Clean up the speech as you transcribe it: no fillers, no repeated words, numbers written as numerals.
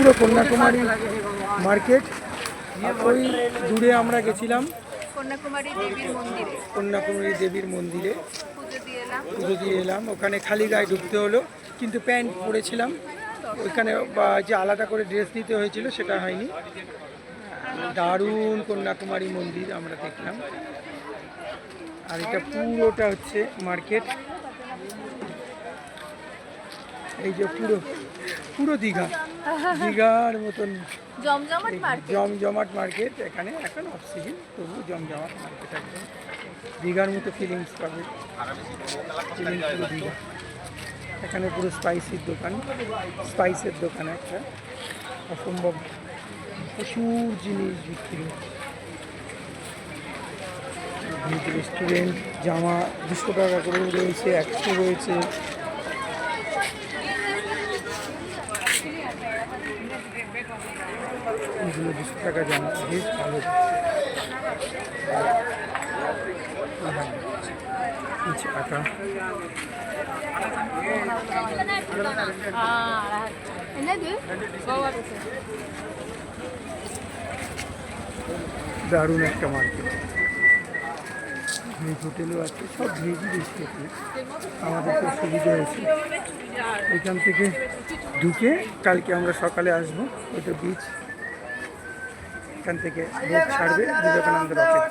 পুরো কন্যাকুমারী মার্কেট। ওই দূরে আমরা গেছিলাম কন্যাকুমারী দেবীর মন্দিরে, কন্যাকুমারী দেবীর মন্দিরে পুজো দিয়ে এলাম। ওখানে খালি গায়ে ঢুকতে হলো, কিন্তু প্যান্ট পরেছিলাম। ওইখানে যে আলাদা করে ড্রেস নিতে হয়েছিল সেটা হয়নি। দারুণ কন্যাকুমারী মন্দির আমরা দেখলাম। আর এটা পুরোটা হচ্ছে মার্কেট। এই যে পুরো দীঘার মতন জমজমাট মার্কেট। এখানে এখন অফ সিজন, তবু জমজমাট মার্কেট একদম দীঘার মতো ফিলিংস পাবে। পুরো দীঘা। এখানে পুরো স্পাইসের দোকান একটা অসম্ভব, প্রচুর জিনিস বিক্রি হচ্ছে। রেস্টুরেন্ট, জামা 200 টাকা করে রয়েছে, 100 রয়েছে। এগুলো 200 টাকা জামা, বেশ ভালো। টাকা দারুণ একটা মার্কেট। ভেজ হোটেলও আছে, সব ভেজই বেশি আছে। আমাদের তো সুবিধা হয়েছে এখান থেকে ঢুকে। কালকে আমরা সকালে আসবো। ওইটা বিচ, এখান থেকে বোট ছাড়বে বিবেকানন্দ রকেট।